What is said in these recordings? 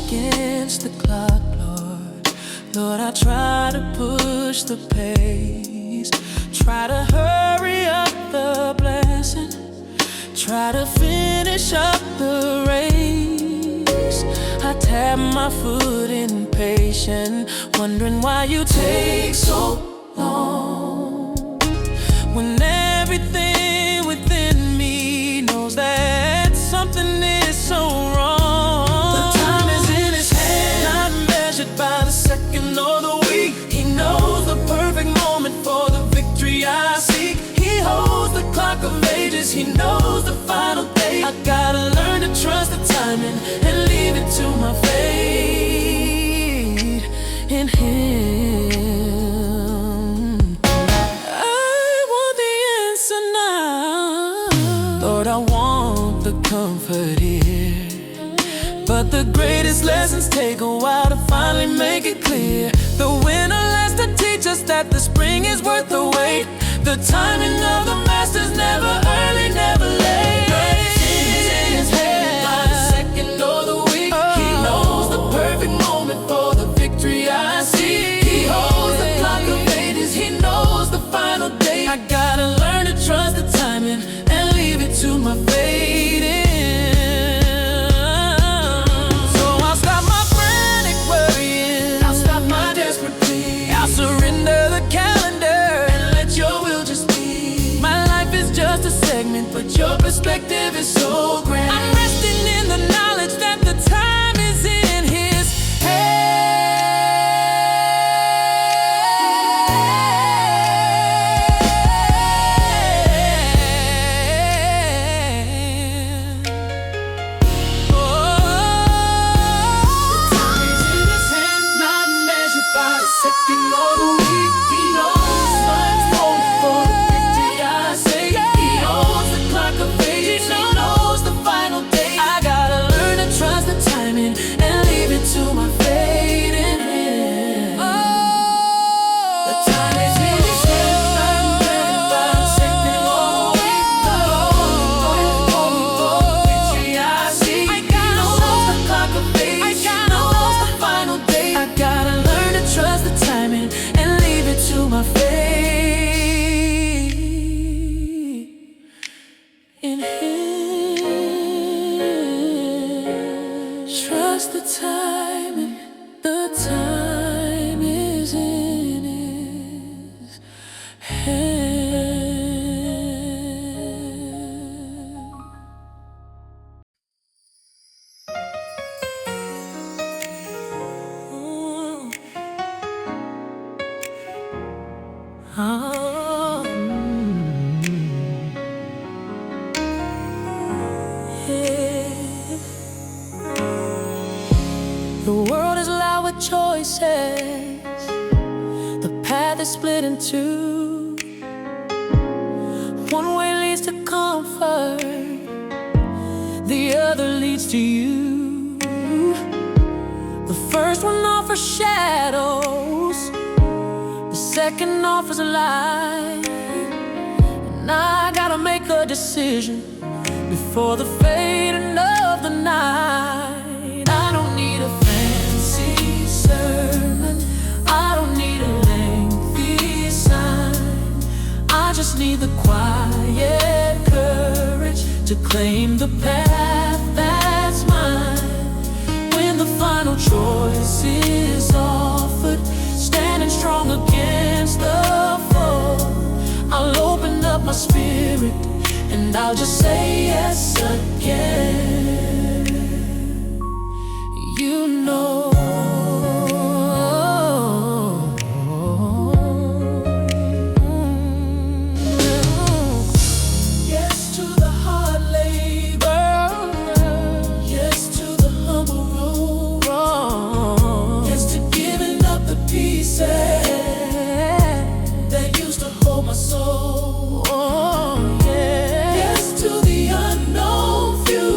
Against the clock, Lord, I try to push the pace, try to hurry up the blessing, try to finish up the race. I tap my foot impatient, wondering why you take so long, when everything within me knows that something is so wrong. By the second or the week, He knows the perfect moment for the victory I seek. He holds the clock of ages, He knows the final day. I gotta learn to trust the timing and leave it to my fate in Him. I want the answer now, Lord, I want the comfort here, but the greatest lessons take a while to finally make it clear. The winter lasts to teach us that the spring is worth the wait. The timing of the Master's never early, never late. In His hand, by the second or the week, He knows the perfect moment for the victory I see. He holds the clock of ages, He knows the final day. I gotta learn to trust the timing and leave it to my fate. But your perspective is so grand. I'm resting in the knowledge that the time is in His hand. Oh, the time is in His hand, not measured by the second or the week. He knows time's moment for the victory I say. He knows the final day. I gotta learn to trust the timing and leave it to my fate in Him. Oh, the time is in His hands, not measured by the second or the week. The moment for the victory I see. He knows the clock of fate. He knows the final day. I gotta learn to trust the timing and leave it to my fate in Him. Trust the timing, the time is in His hand. The world is loud with choices. The path is split in two. One way leads to comfort, the other leads to you. The first one offers shadows, the second offers light. And I gotta make a decision before the fading of the night. I don't need a fancy sermon, I don't need a lengthy sign. I just need the quiet courage to claim the path that's mine. When the final choice is offered, standing strong against the foe, I'll open up my spirit and I'll just say yes again. You know, yes to the hard labor, yes to the humble road, yes to giving up the pieces that used to hold my soul. Yes to the unknown future.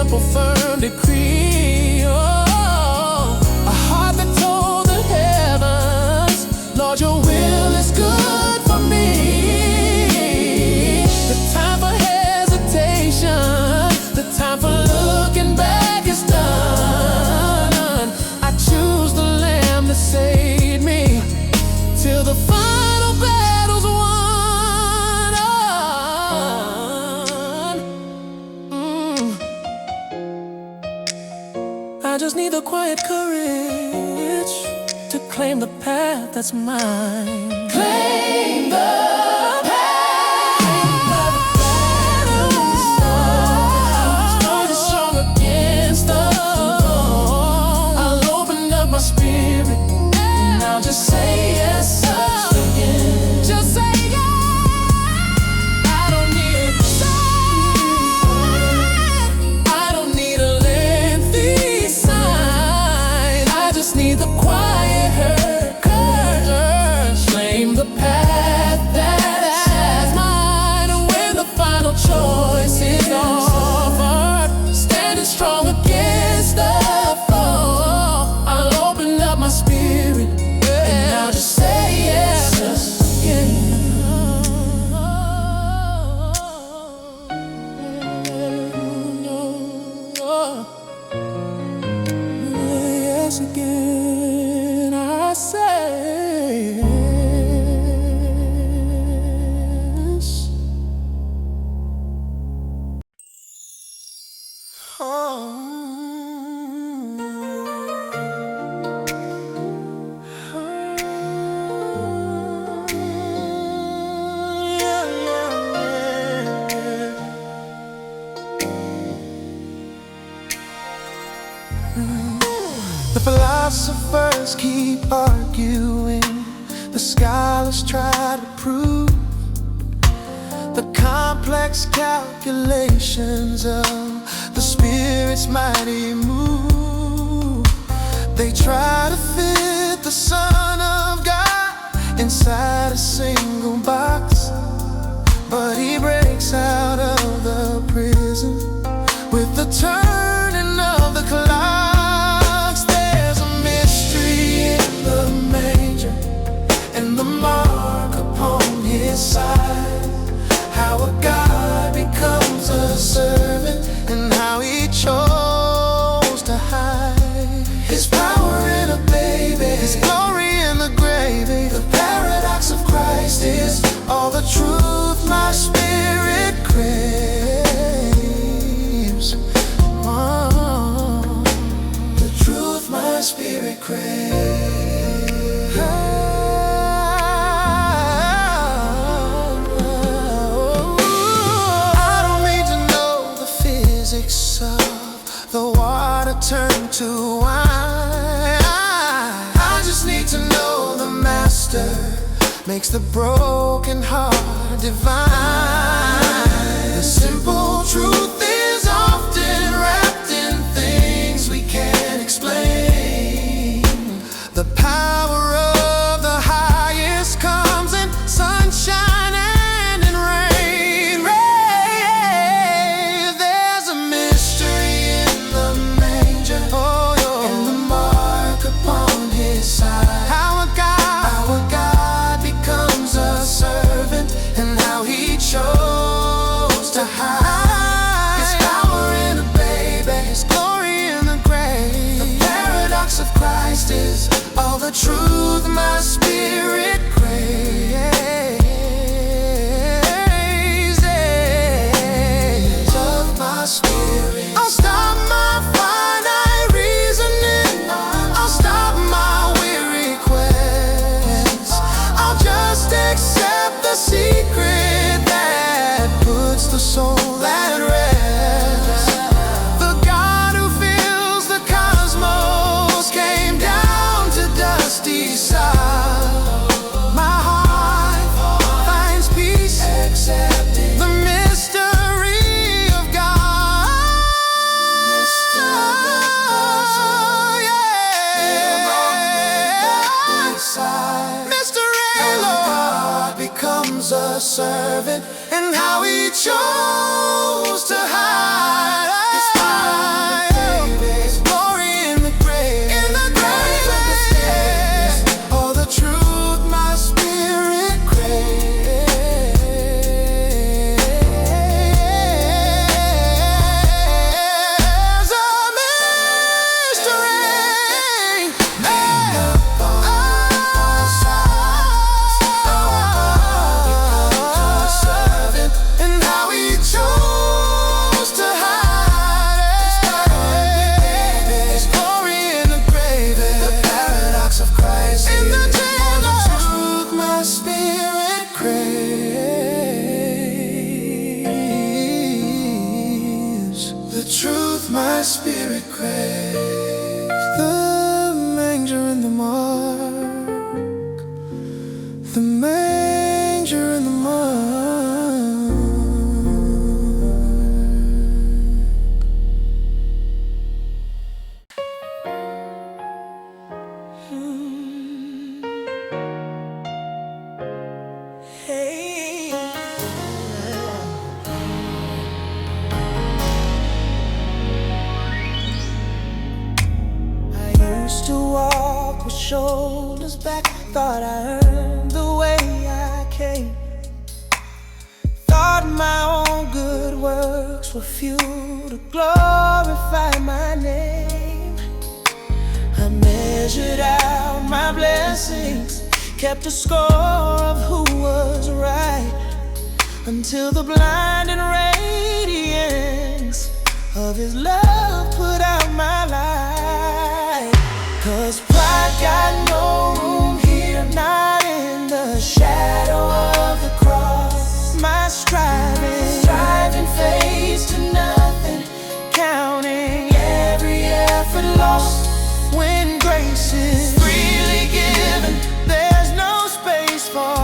simple, firm decree. Oh, a heart that told the heavens, Lord, your will is good for me. The time for hesitation, the time for looking back is done. I choose the Lamb that saved me till the final battle's won. I just need the quiet courage to claim the path that's mine. Claim the path. Standing strong against the foe. I'll open up my spirit and I'll just say yes again. Just say yes. I don't need a sign. I don't need a lengthy sign. I just need the quiet courage. Claim the path that's mine. And when the final choice is offered, standing strong against the foe, I'll open up my spirit and I'll just say yes again. Yes again, I say yes. The philosophers keep arguing, the scholars try to prove the complex calculations of the Spirit's mighty move. They try to fit the Son of God inside a single box, but He breaks out of the prison with the turning of the clocks. There's a mystery in the manger and the mark upon His side, how a God becomes a servant and how He chose to hide His power in a baby, His glory in the gravy. The paradox of Christ is all the truth my spirit craves. Oh, the truth my spirit craves. I don't need to know the physics of the water turned to wine. I just need to know the Master makes the broken heart divine. The simple truth is often wrapped in things we can't explain. The power of the highest comes in sunshine and in rain. There's a mystery in the manger, and the mark upon His side, how a God becomes a servant and how He chose to hide His power in a baby, His glory in the grave. The paradox of Christ is all the truth my spirit craves. Of my spirit, I'll stop my finite reasoning, I'll stop my weary quest. I'll just accept the secret that puts the soul at rest. The God who fills the cosmos came down to dusty sod. My heart finds peace accepting the mystery of God. truth my spirit craves. The manger and the mark, the manger and the mark. Hey. I used to walk with shoulders back, thought I earned the way I came. Thought my own good works were fuel to glorify my name. I measured out my blessings, kept a score of who was right, until the blinding radiance of His love put out my light. 'Cause pride got no room here, not in the shadow of the cross. My striving fades to nothing, counting every effort lost. When grace is freely given, there's no space for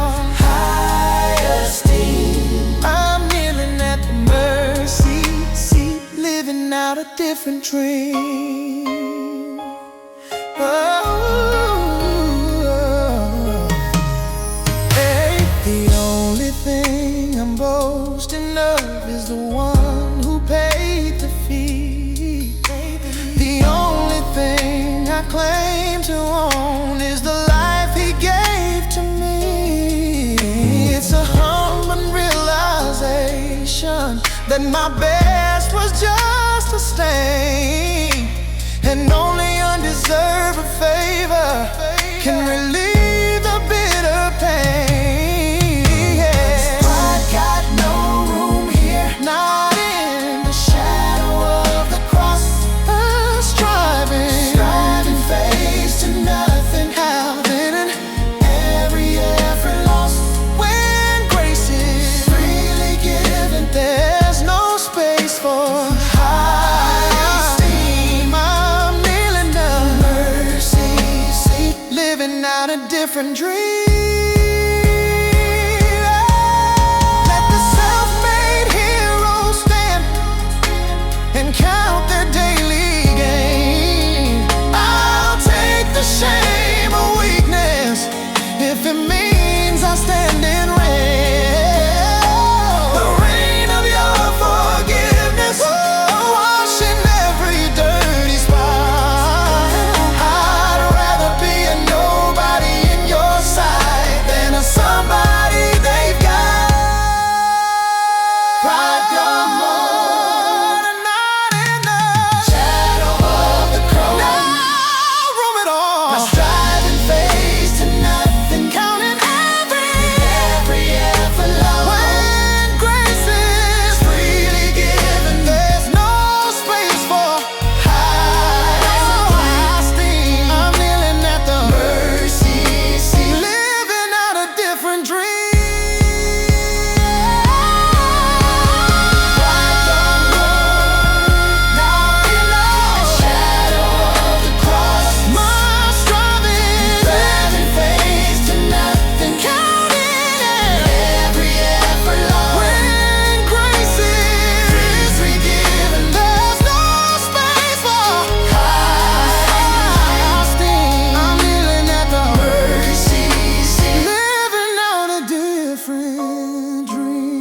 high esteem. I'm kneeling at the mercy seat, living out a different dream. Hey, the only thing I'm boasting of is the one who paid the fee. The only thing I claim to own is the life He gave to me. It's a humbling realization that my best was just a stain, and only undeserved favor can relieve the bitter pain. Yeah. Pride got no room here, not in the shadow of the cross. Striving fades to nothing, counting every effort lost. When grace is freely given, there's no space for high esteem. I'm kneeling at mercy seat, living out a different dream. Let the self-made heroes stand and count their daily gain. I'll take the shame of weakness if it means I stand in rain. The rain of your forgiveness, washing every dirty spot. I'd rather be a nobody in your sight than a somebody they've got. Pride come on, and not in the shadow of the cross. No room at all. My striving fades to nothing, counting every effort lost. When grace is freely given, there's no space for high esteem. I'm kneeling at the mercy seat, living out a different dream. Pride don't go, now in the shadow of the cross. My striving fades to nothing, counting every effort lost. When grace is freely given, there's no space for high esteem. I'm kneeling at the mercy seat, living out a different dream.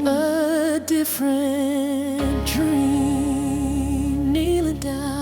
A different dream, kneeling down.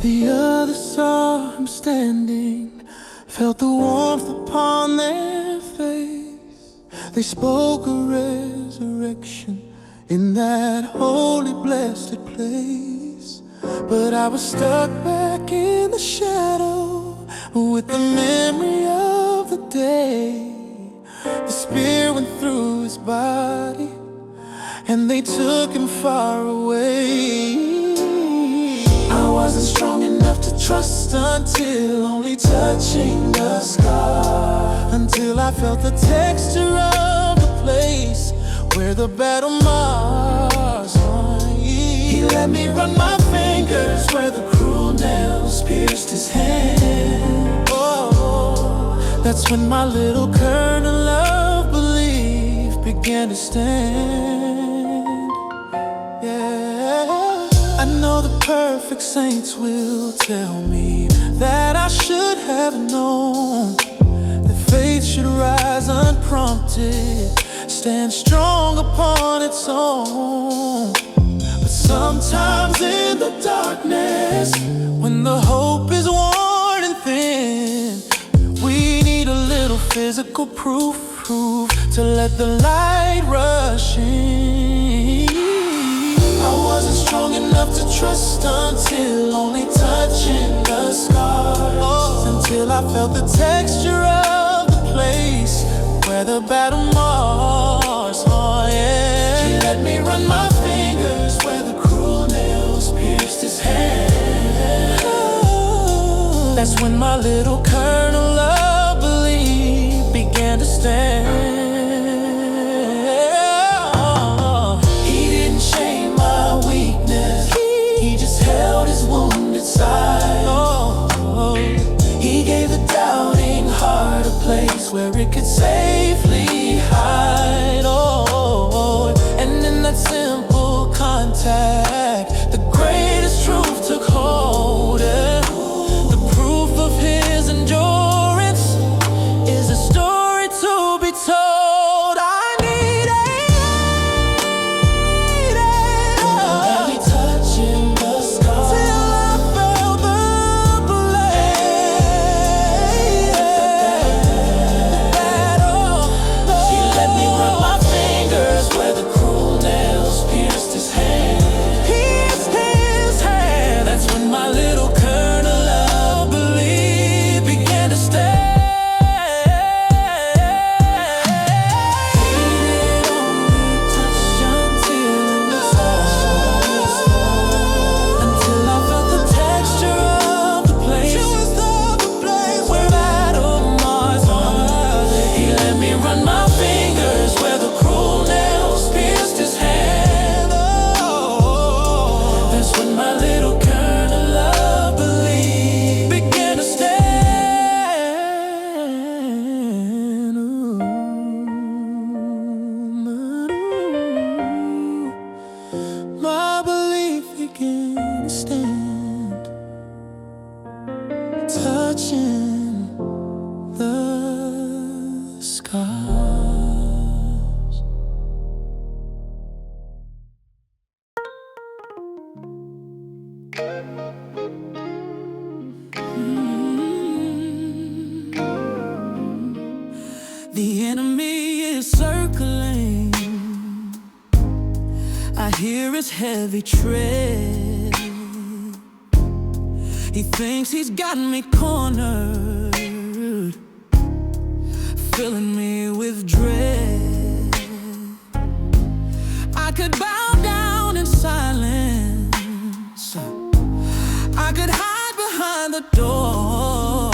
The others saw him standing, felt the warmth upon their face. They spoke of resurrection in that holy blessed place. but I was stuck back in the shadow with the memory of the day. The spear went through his body and they took him far away. I wasn't strong enough to trust until only touching the scar, until I felt the texture of the place where the battle marks. He let me run my fingers where the cruel nails pierced his hand. Oh, that's when my little kernel of belief began to stand. Yeah, I know the perfect saints will tell me that I should have known that faith should rise unprompted, stand strong upon its own. But sometimes in the darkness, when the hope is worn and thin, we need a little physical proof to let the light rush in. I wasn't strong enough to trust until only touching the scars, until I felt the texture of the place where the battle marks. Oh yeah. She let me run my fingers where the cruel nails pierced his hand. Oh, that's when my little kernel of belief began to stand. He didn't shame my weakness, he just held his wounded side. He gave the doubting heart a place where it could safely hide. Oh, and in that simple contact, the greatest truth took hold. The proof of his endurance is a story to be told. I needed only touching the scar till I felt the blade. She let me run my fingers where the cruel nails pierced his hand. Pierced his hand. That's when my little kernel of belief began to stand. He did only touch until I felt the texture of the place where battle marks. He let me run my fingers where the cruel nails pierced his hand. Oh, that's when my little kernel of belief began to stand. My belief began to stand, touching the scars. The enemy is circling, I hear his heavy tread. He thinks he's got me cornered, filling me with dread. I could bow down in silence, I could hide behind the door,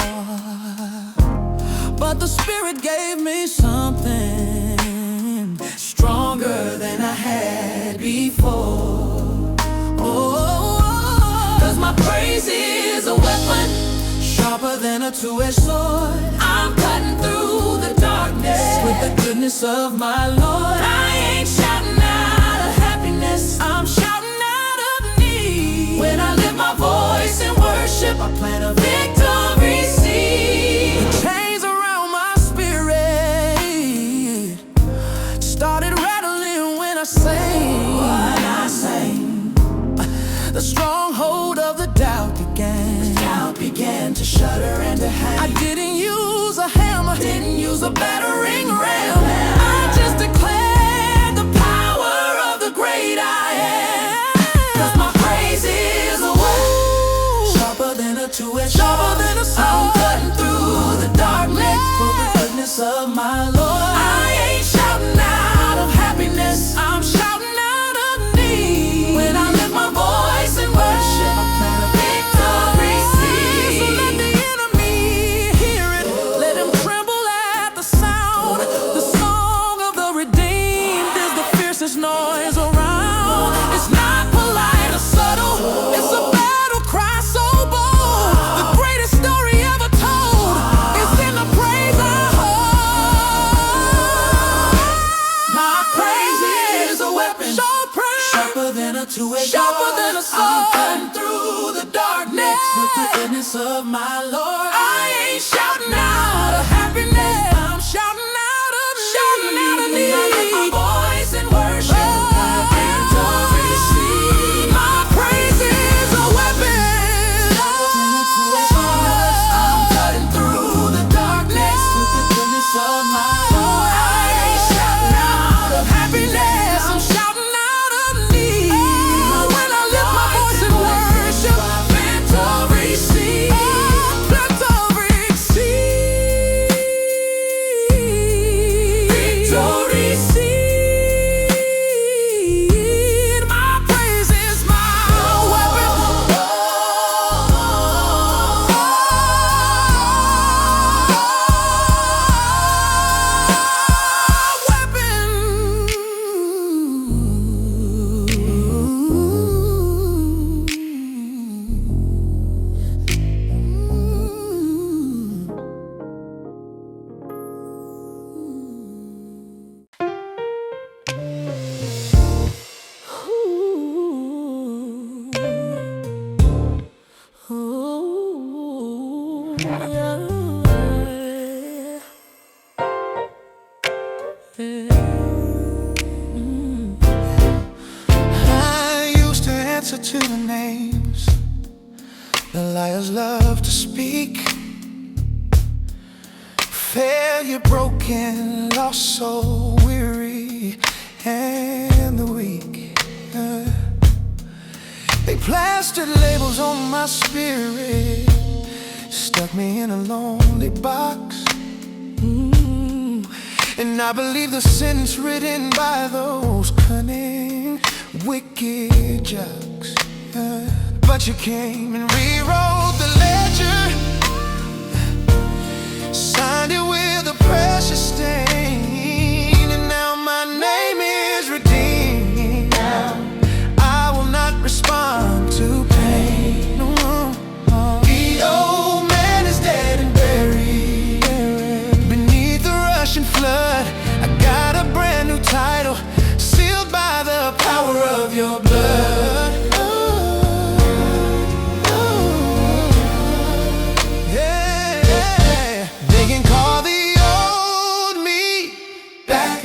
but the Spirit gave me something stronger than I had before. Oh, 'cause my praise is a weapon sharper than a two-edged sword. I'm cutting through the darkness with the goodness of my Lord. I ain't shouting out of happiness, I'm shouting out of need. When I lift my voice in worship, I plant a victory seed. The chains around my spirit started rattling when I sang. The stronghold of the doubt began to shudder and to hang. I didn't use a hammer, didn't use a battering ram. I just declared the power of the great I am. 'Cause my praise is a weapon two-edged sword. Sharper than a sword. I'm cutting through the darkness for the goodness of my Lord. I ain't shouting out of happiness, I'm shouting out of need. When I lift my voice in worship, I plant a victory seed. So let the enemy hear it, let him tremble at the sound. The song of the redeemed is the fiercest noise around. It's not polite or subtle, it's a battle cry so bold. The greatest story ever told is in the praise I hold. My praise is a weapon, sharper than a two-edged sword. Sharper than a sword. I'm cutting through the darkness with the goodness of my Lord. I ain't shouting out of happiness, I'm shouting out of need. I lift my voice in worship, victory seed. My praise is a weapon, I'm cutting through the darkness with the goodness of my Lord. I ain't shouting out of happiness, I'm shouting out of need. When I lift my voice in worship, victory seed, victory seed, victory seed. My praise is my weapon. I used to answer to the names the liars love to speak. Failure, broken, lost, so weary, and the weak. They plastered labels on my spirit, stuck me in a lonely box. And I believe the sentence written by those cunning, wicked jocks. But you came and rewrote the ledger, signed it with a precious stain, and now my name is redeemed. Now I will not respond to pain. No, the old man is dead and buried beneath the rushing flood. I got a brand new title, sealed by the power of your blood. Yeah. They can call the old me back,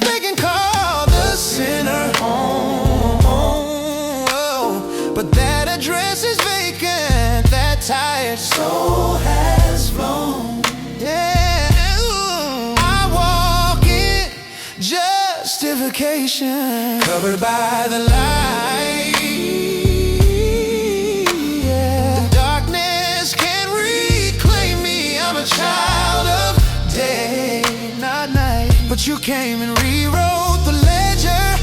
they can call the sinner home, but that address is vacant, that tired soul has flown. Yeah, I walk in justification, covered by the light. Yeah. The darkness can't reclaim me, I'm a child of day, not night. But you came and rewrote the ledger,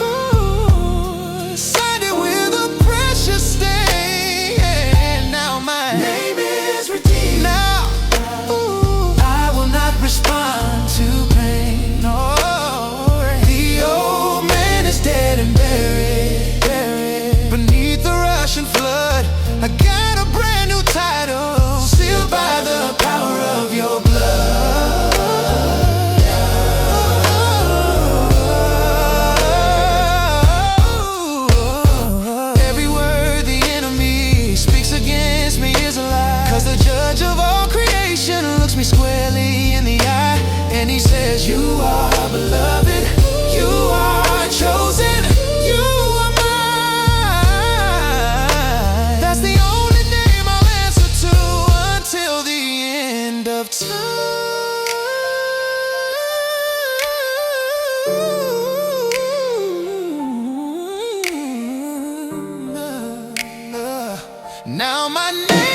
ooh, signed it with a precious stain, and now my name is redeemed. Now, ooh, I will not respond to pain. No, the old man is dead and buried beneath the rushing flood. I got a brand new title, sealed by the power of your blood. Every word the enemy speaks against me is a lie, 'cause the judge of all creation looks me squarely in the eye, and he says, you are beloved, you are chosen, you are mine. That's the only name I'll answer to until the end of time. Now my name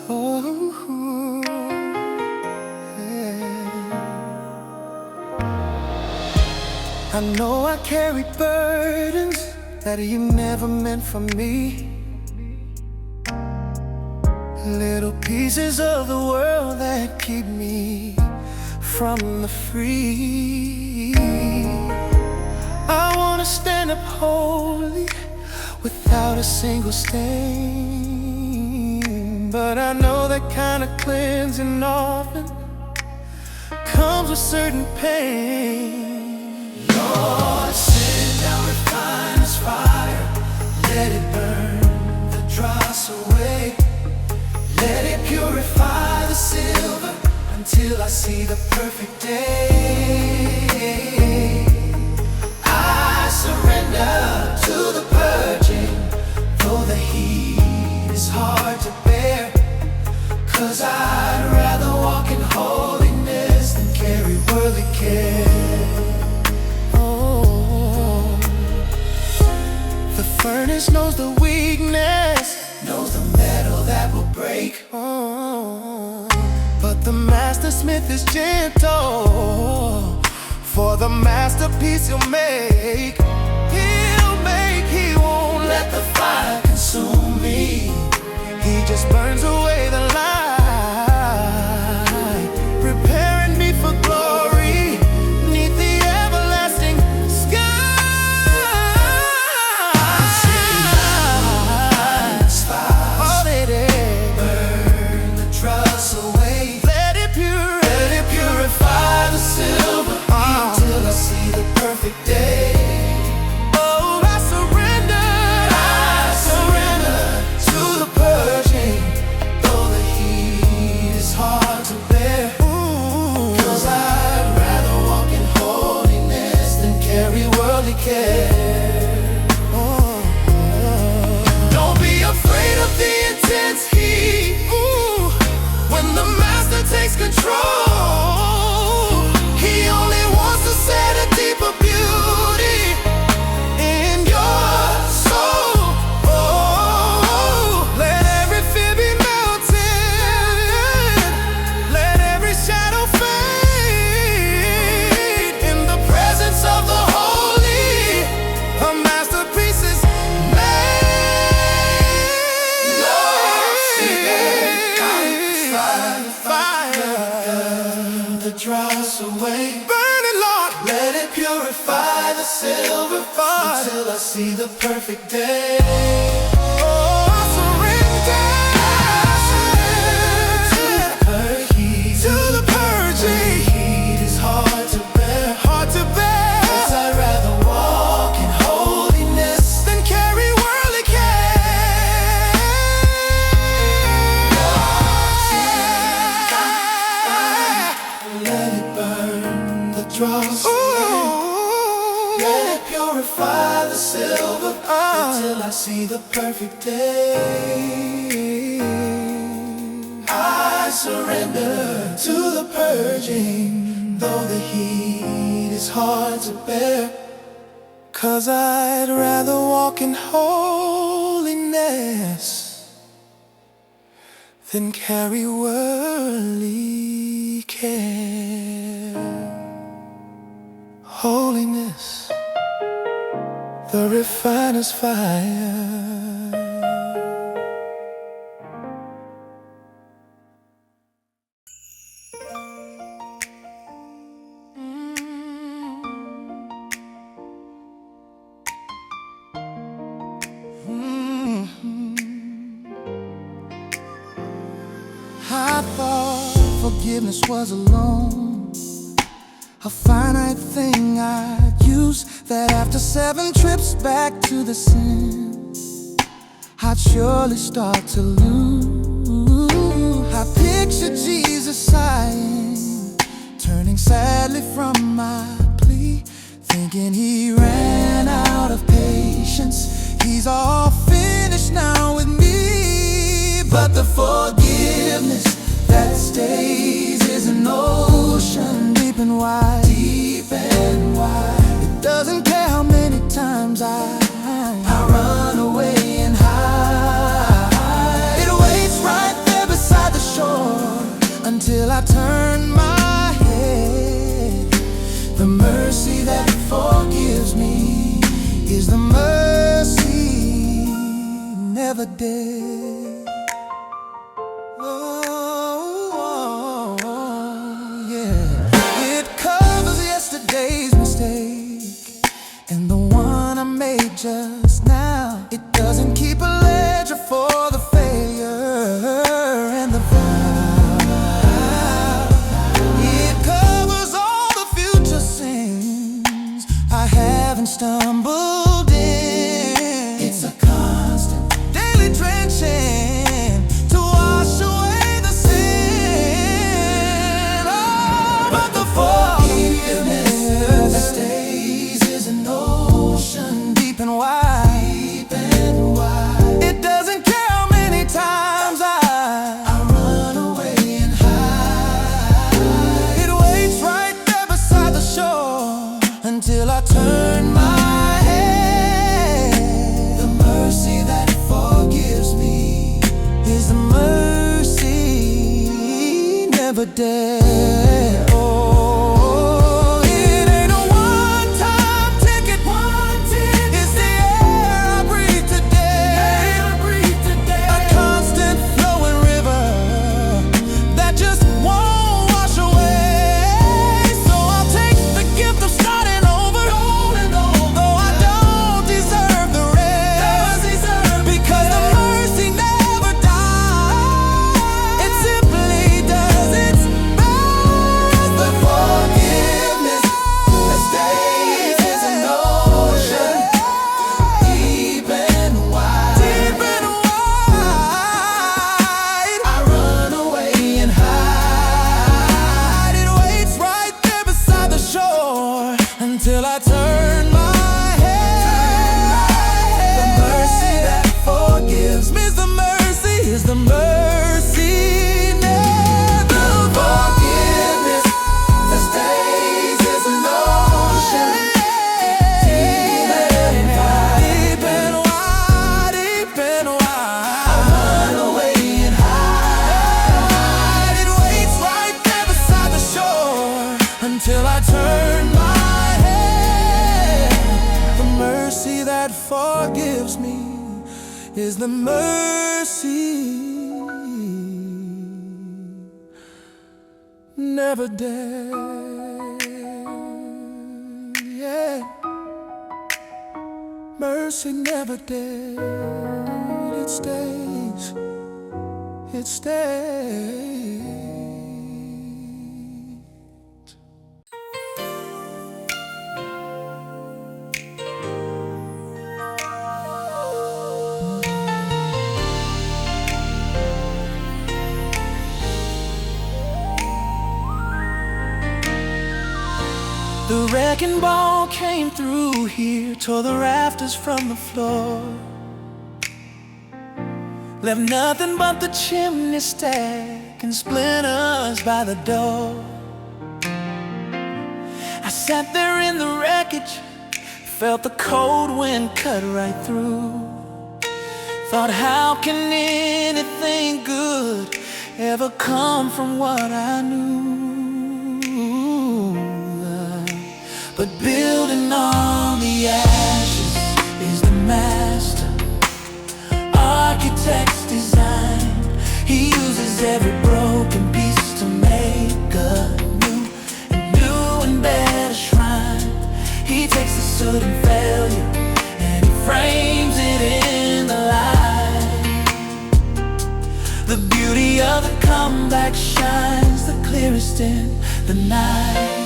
Oh, yeah. I know I carry burdens that you never meant for me. Little pieces of the world that keep me from the free. I wanna stand up holy without a single stain, but I know that kind of cleansing often comes with certain pain. Lord, send down refiner's fire, let it burn the dross away. Let it purify the silver until I see the perfect day. I surrender to the purging, though the heat is hard to bear. 'Cause I'd rather walk in holiness than carry worldly care. Oh, the furnace knows the weakness, knows the metal that will break. Oh, but the master smith is gentle, for the masterpiece he'll make. He won't let the fire consume me. He just burns away the light, preparing me for glory 'neath the everlasting sky. I've seen lion's fire, all they did, burn the dross away. Let it purify the silver until I see the perfect day. Don't be afraid of the intense heat. When the master takes control, he only wants to set a deeper beauty in your soul. Oh, let every fear be melted, let every shadow fade. In the presence of the a masterpiece is made. Lord, fire, the dross away. Burn it, Lord. Let it purify the silver until I see the perfect day. Oh, I surrender to the purging. The heat is hard to bear, hard to bear. 'Cause I'd rather walk in holiness than carry worldly care. Let it burn the dross away. Let it purify the silver until I see the perfect day. I surrender to the purging, though the heat is hard to bear. 'Cause I'd rather walk in holiness than carry worldly care. Holiness, the refiner's fire. I thought forgiveness was alone, a finite thing I'd use, that after 7 trips back to the sin, I'd surely start to lose. I pictured Jesus sighing, turning sadly from my plea, thinking he ran out of patience. He's all finished now with me. But the forgiveness that stays is an ocean, deep and wide, deep and wide. It doesn't care how many times I run away and hide. It waits right there beside until I turn my head. The mercy that forgives me is the mercy never dead. Oh, yeah. It covers yesterday's mistake and the one I made just now. It doesn't keep a ledger for the failure and the vow. It covers all the future sins I haven't stumbled in. It's a constant, daily drenching to wash away the sin. Oh, but the forgiveness that stays is an ocean deep and wide. It doesn't care how many times I run away and hide. It waits right there beside the shore until I turn my head. The mercy that forgives me is the mercy never dead. Oh, it ain't a one-time ticket. It's the air I breathe today. A constant flowing river that just won't wash away. So I'll take the gift of starting over, though I don't deserve the rest, because the mercy never dies. It simply does its best. The forgiveness that stays is an ocean deep and wide. I run away and hide. It waits right there beside the shore until I turn my head. The mercy that forgives me is the mercy never. Forgiveness that stays is an ocean deep and wide. I run away and hide. It waits right there beside the shore until I turn my head. The mercy that forgives me is the mercy never dead. Yeah. Mercy never dead. It stays. It stays. The wrecking ball came through here, tore the rafters from the floor, left nothing but the chimney stack and splinters by the door. I sat there in the wreckage, felt the cold wind cut right through. Thought, how can anything good ever come from what I knew? But building on the ashes is the master architect's design. He uses every broken piece to make a new and better shrine. He takes the soot and failure and he frames it in the light. The beauty of the comeback shines the clearest in the night.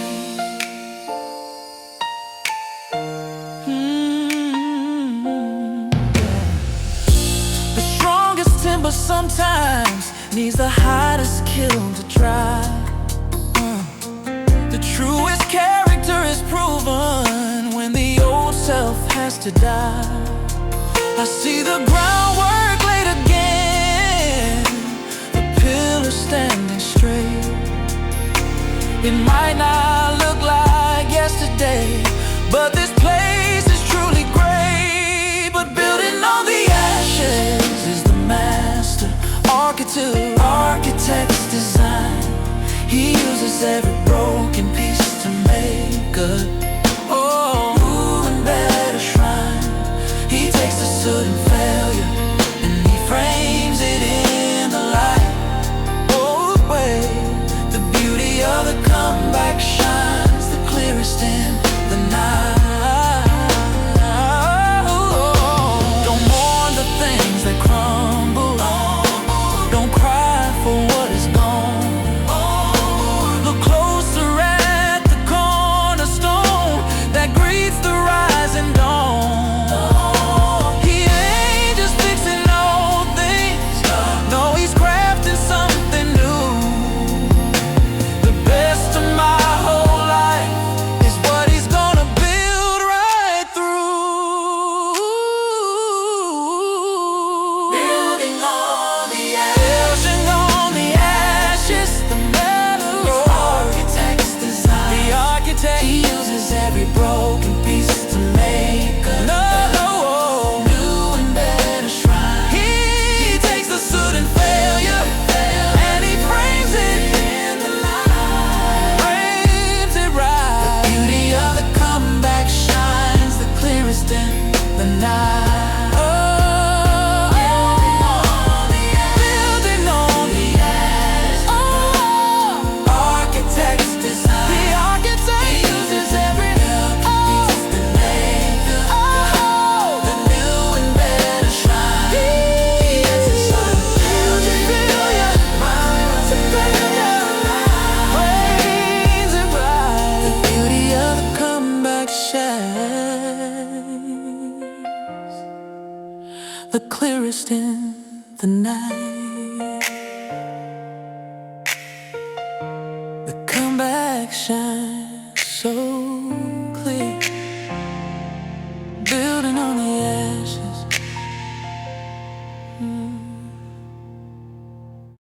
But sometimes needs the hottest kiln to dry. The truest character is proven when the old self has to die. I see the groundwork laid again, the pillars standing straight. It might not look like yesterday, but this place is truly great. But building on the ashes is the master architect's design. He uses every broken piece to make good. Oh, new and better shrine. He takes the soot and failure and he frames it in the light. Oh, wait, the beauty of the comeback shines the clearest in the night. Don't mourn the things that crumble. Don't cry for what is gone. Look closer at the cornerstone that greets the rising dawn. He ain't just fixing old things. No, he's crafting something new. The best of my whole life is what he's gonna build right through. Building on the ashes, the metal architect's design. The architect, he uses every broken piece to make a new and better shrine. He takes the soot and failure and he frames it in the light. Frames it right. The beauty of the comeback shines the clearest in the night. Building on the ashes. Architect's design. The architect, he uses every piece to make the new and better shrine. He is the sun. Failure, frames it right. The beauty of the comeback shines the clearest in the night. The comeback shines so